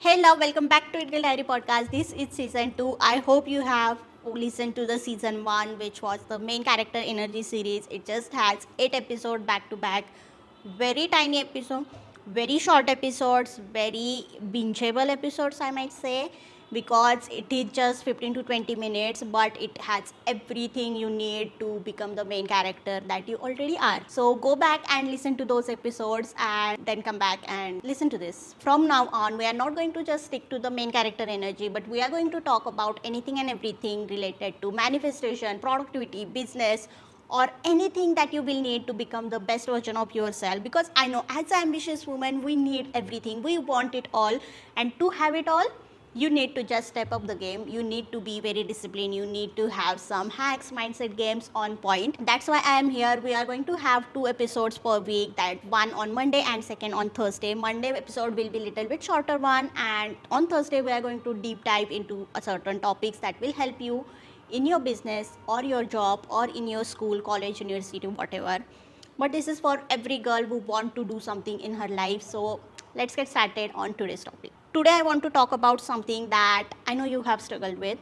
Hello, welcome back to Idle Diary Podcast. This is season 2. I hope you have listened to the season 1, which was the main character energy series. It just has 8 episodes back to back. Very tiny episode, very short episodes, very bingeable episodes, I might say, because it is just 15 to 20 minutes, but it has everything you need to become the main character that you already are. So go back and listen to those episodes and then come back and listen to this. From now on, we are not going to just stick to the main character energy, but we are going to talk about anything and everything related to manifestation, productivity, business, or anything that you will need to become the best version of yourself. Because I know as an ambitious woman, we need everything, we want it all, and to have it all, you need to just step up the game. You need to be very disciplined. You need to have some hacks, mindset games on point. That's why I am here. We are going to have 2 episodes per week, that one on Monday and second on Thursday. Monday episode will be little bit shorter one, and on Thursday we are going to deep dive into a certain topics that will help you in your business or your job or in your school, college, university, whatever. But this is for every girl who want to do something in her life. So let's get started on today's topic. Today I want to talk about something that I know you have struggled with.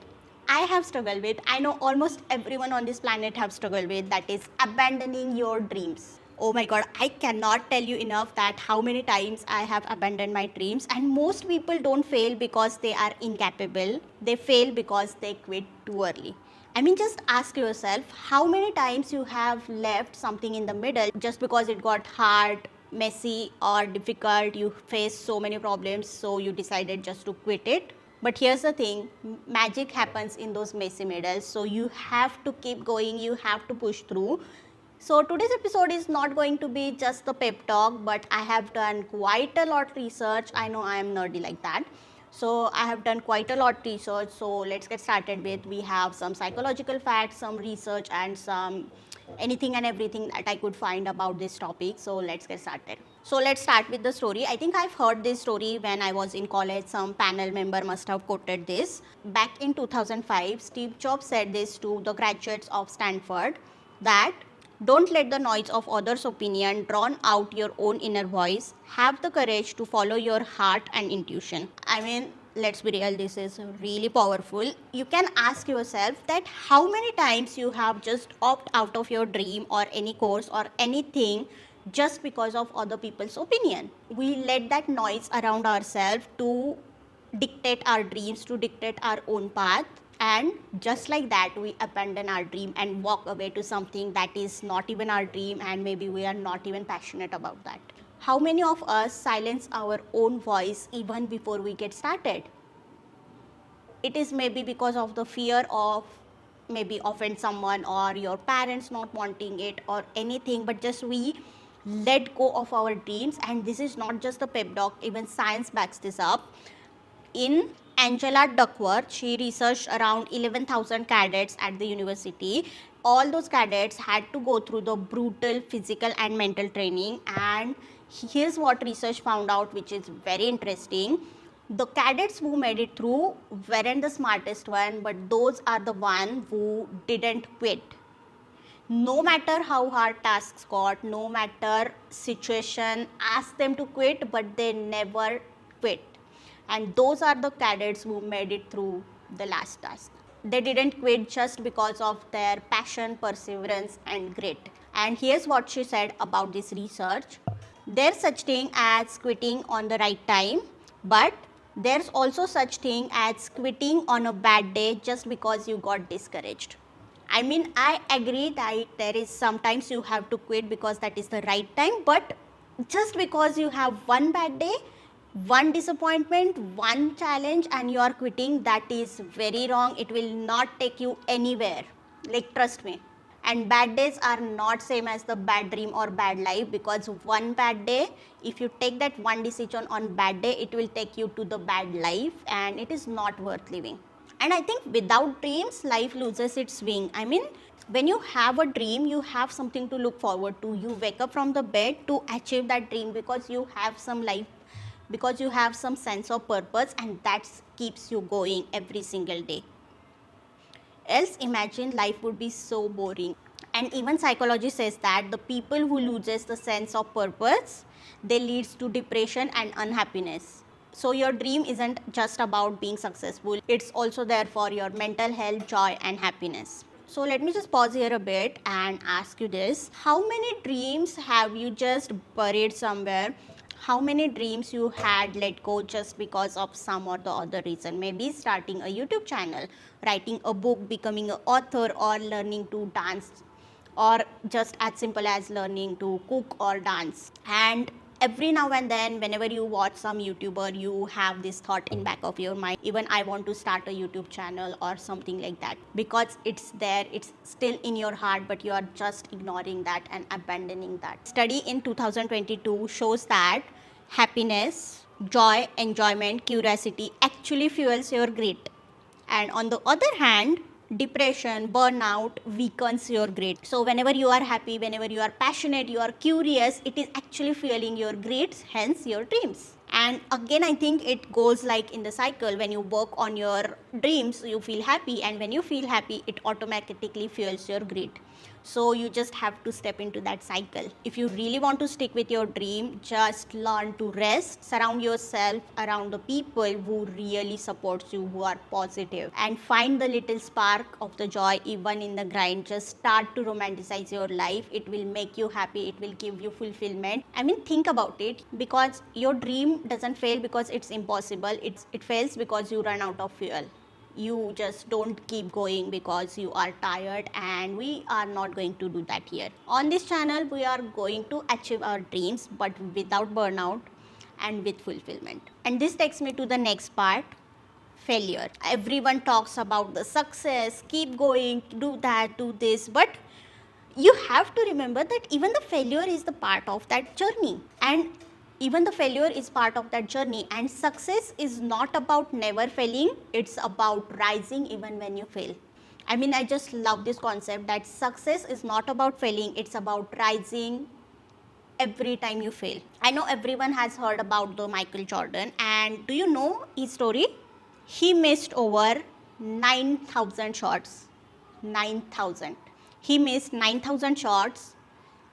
I have struggled with. I know almost everyone on this planet have struggled with. That is abandoning your dreams. Oh my god, I cannot tell you enough that how many times I have abandoned my dreams. And most people don't fail because they are incapable. They fail because they quit too early. I mean, just ask yourself how many times you have left something in the middle just because it got hard, messy, or difficult. You faced so many problems, so you decided just to quit it. But here's the thing, magic happens in those messy middles, so you have to keep going, you have to push through. So today's episode is not going to be just the pep talk, but I have done quite a lot research. I know I am nerdy like that. So I have done quite a lot research. So let's get started with, we have some psychological facts, some research, and some anything and everything that I could find about this topic. So let's get started. So let's start with the story. I think I've heard this story when I was in college. Some panel member must have quoted this. Back in 2005, Steve Jobs said this to the graduates of Stanford, that don't let the noise of others' opinion drown out your own inner voice. Have the courage to follow your heart and intuition. I mean, let's be real, this is really powerful. You can ask yourself that how many times you have just opted out of your dream or any course or anything just because of other people's opinion. We let that noise around ourselves to dictate our dreams, to dictate our own path, and just like that we abandon our dream and walk away to something that is not even our dream, and maybe we are not even passionate about that. How many of us silence our own voice even before we get started? It is maybe because of the fear of maybe offend someone or your parents not wanting it or anything, but just we let go of our dreams. And this is not just a pep talk, even science backs this up. In Angela Duckworth, she researched around 11,000 cadets at the university. All those cadets had to go through the brutal physical and mental training, and here's what research found out, which is very interesting. The cadets who made it through weren't the smartest one, but those are the ones who didn't quit. No matter how hard tasks got, no matter situation asked them to quit, but they never quit. And those are the cadets who made it through the last task. They didn't quit just because of their passion, perseverance, and grit. And here's what she said about this research. There's such thing as quitting on the right time, but there's also such thing as quitting on a bad day just because you got discouraged. I mean, I agree that there is sometimes you have to quit because that is the right time, but just because you have one bad day, one disappointment, one challenge, and you are quitting, that is very wrong. It will not take you anywhere. Like, trust me. And bad days are not same as the bad dream or bad life, because one bad day, if you take that one decision on bad day, it will take you to the bad life, and it is not worth living. And I think without dreams, life loses its swing. I mean, when you have a dream, you have something to look forward to. You wake up from the bed to achieve that dream because you have some life, because you have some sense of purpose, and that keeps you going every single day. Else, imagine life would be so boring. And even psychology says that the people who loses the sense of purpose, they leads to depression and unhappiness. So your dream isn't just about being successful, it's also there for your mental health, joy, and happiness. So let me just pause here a bit and ask you this. How many dreams have you just buried somewhere? How many dreams you had let go just because of some or the other reason? Maybe starting a YouTube channel, writing a book, becoming an author, or learning to dance, or just as simple as learning to cook or dance. And every now and then, whenever you watch some YouTuber, you have this thought in back of your mind, even I want to start a YouTube channel or something like that, because it's there, it's still in your heart, but you are just ignoring that and abandoning that. Study in 2022 shows that happiness, joy, enjoyment, curiosity actually fuels your grit. And on the other hand, depression, burnout weakens your grit. So whenever you are happy, whenever you are passionate, you are curious, it is actually fueling your grit, hence your dreams. And again, I think it goes like in the cycle. When you work on your dreams, you feel happy, and when you feel happy, it automatically fuels your grit. So you just have to step into that cycle. If you really want to stick with your dream, just learn to rest, surround yourself around the people who really supports you, who are positive, and find the little spark of the joy even in the grind. Just start to romanticize your life. It will make you happy, it will give you fulfillment. I mean, think about it, because your dream doesn't fail because it's impossible. It fails because you run out of fuel. You just don't keep going because you are tired, and we are not going to do that here. On this channel, we are going to achieve our dreams, but without burnout and with fulfillment. And this takes me to the next part, failure. Everyone talks about the success, keep going, do that, do this, but you have to remember that even the failure is the part of that journey. And even the failure is part of that journey, and success is not about never failing, it's about rising even when you fail. I mean, I just love this concept that success is not about failing, it's about rising every time you fail. I know everyone has heard about the Michael Jordan, and do you know his story? He missed over 9,000 shots. 9,000. He missed 9,000 shots,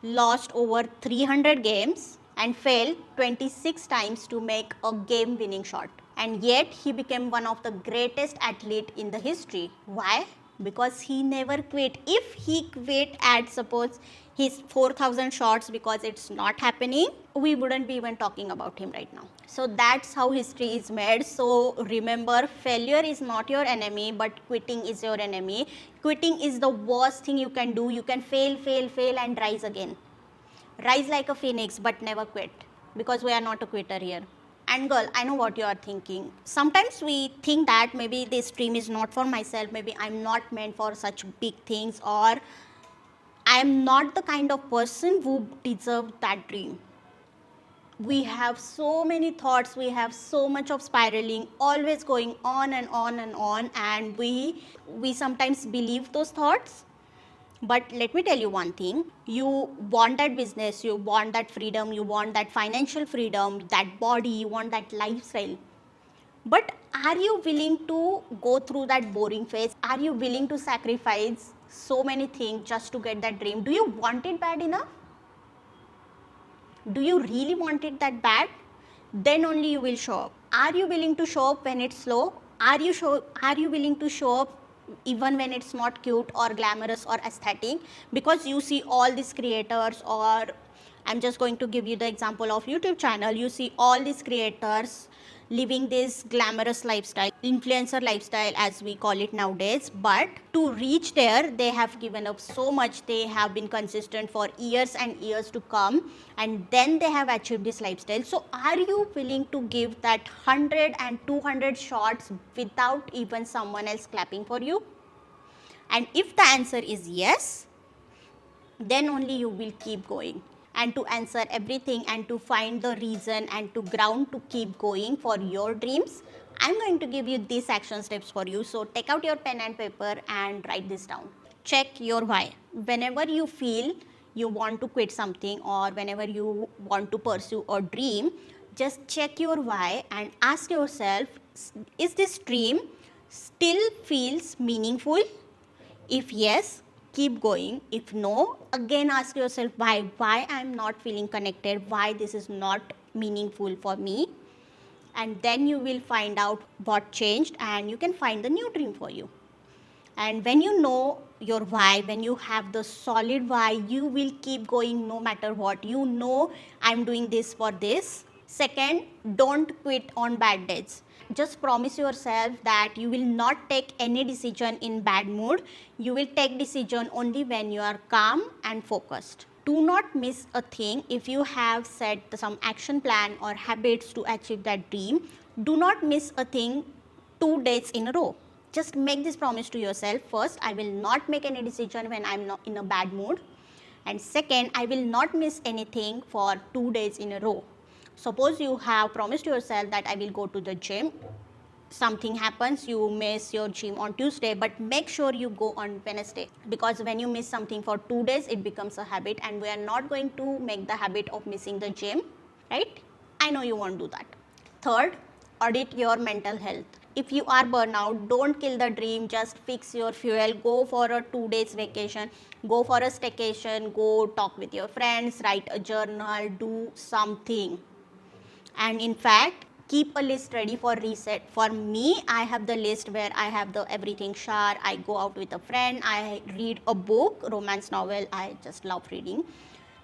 lost over 300 games, and failed 26 times to make a game winning shot. And yet he became one of the greatest athletes in the history. Why? Because he never quit. If he quit at suppose his 4,000 shots because it's not happening, we wouldn't be even talking about him right now. So that's how history is made. So remember, failure is not your enemy, but quitting is your enemy. Quitting is the worst thing you can do. You can fail, and rise again. Rise like a phoenix, but never quit, because we are not a quitter here. And girl, I know what you are thinking. Sometimes we think that maybe this dream is not for myself, maybe I'm not meant for such big things, or I'm not the kind of person who deserves that dream. We have so many thoughts, we have so much of spiraling, always going on and on and on, and we sometimes believe those thoughts. But let me tell you one thing, you want that business, you want that freedom, you want that financial freedom, that body, you want that lifestyle. But are you willing to go through that boring phase? Are you willing to sacrifice so many things just to get that dream? Do you want it bad enough? Do you really want it that bad? Then only you will show up. Are you willing to show up when it's slow? Are you willing to show up even when it's not cute or glamorous or aesthetic? Because you see all these creators, or I'm just going to give you the example of YouTube channel. You see all these creators living this glamorous lifestyle, influencer lifestyle as we call it nowadays. But to reach there, they have given up so much. They have been consistent for years and years to come, and then they have achieved this lifestyle. So are you willing to give that 100 and 200 shots without even someone else clapping for you? And if the answer is yes, then only you will keep going. And to answer everything and to find the reason and to ground to keep going for your dreams, I'm going to give you these action steps for you. So take out your pen and paper and write this down. Check your why. Whenever you feel you want to quit something, or whenever you want to pursue a dream, just check your why and ask yourself, is this dream still feels meaningful? If yes, keep going. If no, again ask yourself why I'm not feeling connected, why this is not meaningful for me. and then you will find out what changed and you can find the new dream for you. And when you know your why, when you have the solid why, you will keep going no matter what. You know, I'm doing this for this. Second, don't quit on bad days. Just promise yourself that you will not take any decision in bad mood. You will take decision only when you are calm and focused. Do not miss a thing. If you have set some action plan or habits to achieve that dream, do not miss a thing 2 days in a row. Just make this promise to yourself. First, I will not make any decision when I'm not in a bad mood. And second, I will not miss anything for 2 days in a row. Suppose you have promised yourself that I will go to the gym. Something happens, you miss your gym on Tuesday, but make sure you go on Wednesday, because when you miss something for 2 days, it becomes a habit, and we are not going to make the habit of missing the gym, right? I know you won't do that. Third, audit your mental health. If you are burnout, don't kill the dream, just fix your fuel. Go for a 2 days vacation, go for a staycation, go talk with your friends, write a journal, do something. And in fact, keep a list ready for reset. For me, I have the list where I have the everything shower, I go out with a friend, I read a book, romance novel, I just love reading.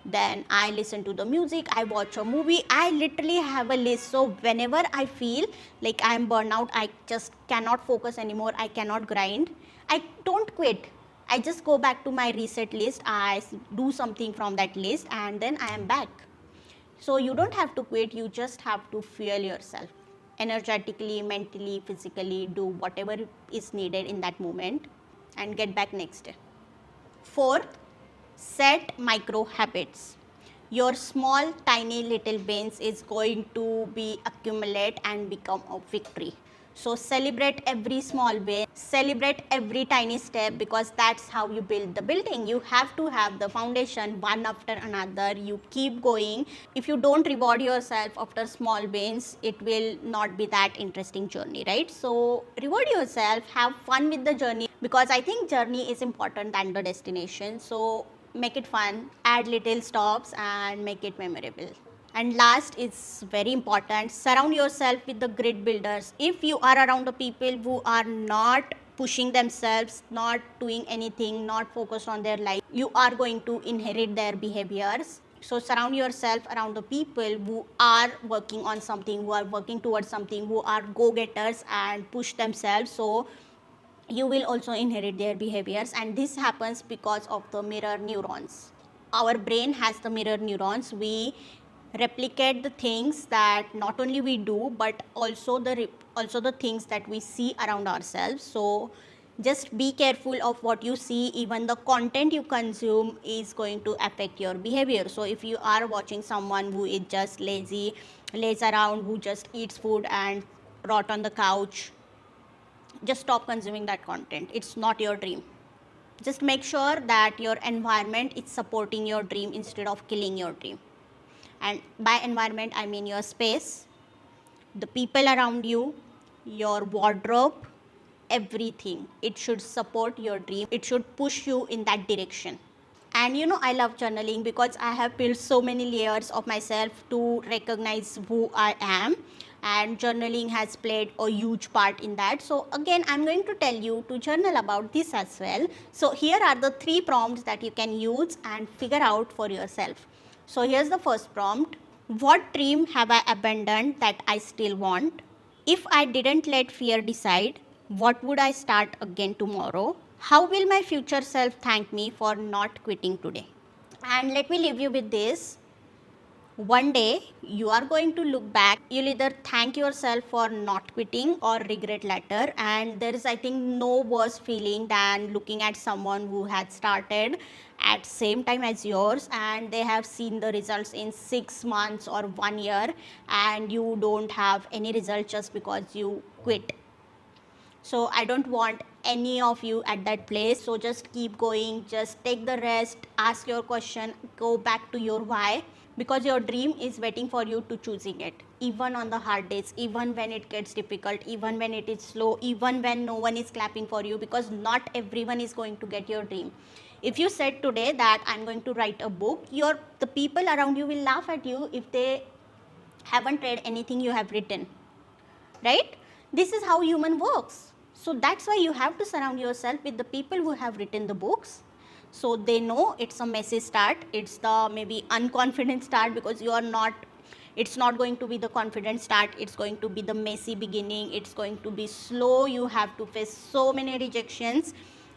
Then I listen to the music, I watch a movie. I literally have a list. So whenever I feel like I'm burnout, I just cannot focus anymore, I cannot grind, I don't quit. I just go back to my reset list, I do something from that list, and then I am back. So you don't have to quit, you just have to fuel yourself energetically, mentally, physically, do whatever is needed in that moment and get back next day. Fourth, set micro habits. Your small tiny little wins is going to be accumulate and become a victory. So celebrate every small win, celebrate every tiny step, because that's how you build the building. You have to have the foundation one after another. You keep going. If you don't reward yourself after small wins, it will not be that interesting journey, right? So reward yourself, have fun with the journey, because I think journey is important than the destination. So make it fun, add little stops and make it memorable. And last is very important, surround yourself with the great builders. If you are around the people who are not pushing themselves, not doing anything, not focused on their life, you are going to inherit their behaviors. So surround yourself around the people who are working on something, who are working towards something, who are go-getters and push themselves. So you will also inherit their behaviors, and this happens because of the mirror neurons. Our brain has the mirror neurons. We replicate the things that not only we do, but also the things that we see around ourselves. So just be careful of what you see. Even the content you consume is going to affect your behavior. So if you are watching someone who is just lazy, lays around, who just eats food and rot on the couch, just stop consuming that content. It's not your dream. Just make sure that your environment is supporting your dream instead of killing your dream. And by environment, I mean your space, the people around you, your wardrobe, everything. It should support your dream. It should push you in that direction. And I love journaling because I have built so many layers of myself to recognize who I am. And journaling has played a huge part in that. So again, I'm going to tell you to journal about this as well. So here are the 3 prompts that you can use and figure out for yourself. So here's the first prompt. What dream have I abandoned that I still want? If I didn't let fear decide, what would I start again tomorrow? How will my future self thank me for not quitting today? And let me leave you with this. One day you are going to look back, you'll either thank yourself for not quitting or regret later. And there is, I think, no worse feeling than looking at someone who had started at same time as yours and they have seen the results in 6 months or 1 year, and you don't have any result just because you quit. So I don't want any of you at that place. So just keep going, just take the rest, ask your question, go back to your why, because your dream is waiting for you to choosing it, even on the hard days, even when it gets difficult, even when it is slow, even when no one is clapping for you, because not everyone is going to get your dream. If you said today that I'm going to write a book, the people around you will laugh at you if they haven't read anything you have written. right? This is how human works. So that's why you have to surround yourself with the people who have written the books, so they know it's a messy start, it's the maybe unconfident start, because you are not, it's not going to be the confident start, it's going to be the messy beginning, it's going to be slow, you have to face so many rejections,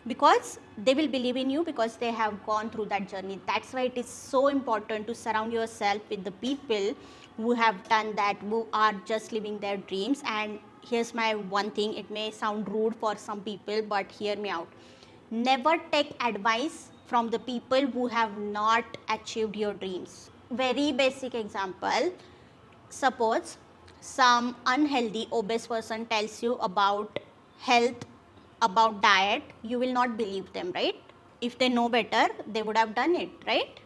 because they will believe in you because they have gone through that journey. That's why it is so important to surround yourself with the people who have done that, who are just living their dreams. And here's my one thing, it may sound rude for some people, but hear me out. Never take advice from the people who have not achieved your dreams. Very basic example, suppose some unhealthy obese person tells you about health, about diet, you will not believe them, right? If they know better, they would have done it, right?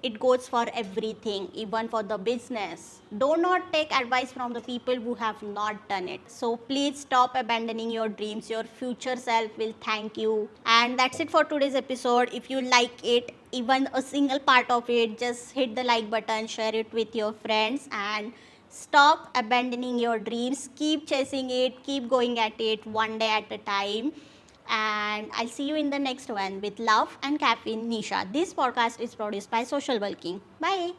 It goes for everything, even for the business. Do not take advice from the people who have not done it. So please stop abandoning your dreams. Your future self will thank you. And that's it for today's episode. If you like it, even a single part of it, just hit the like button, share it with your friends, and stop abandoning your dreams. Keep chasing it, keep going at it, one day at a time. And I'll see you in the next one with love and caffeine, Nisha. This podcast is produced by Social Bulking. Bye.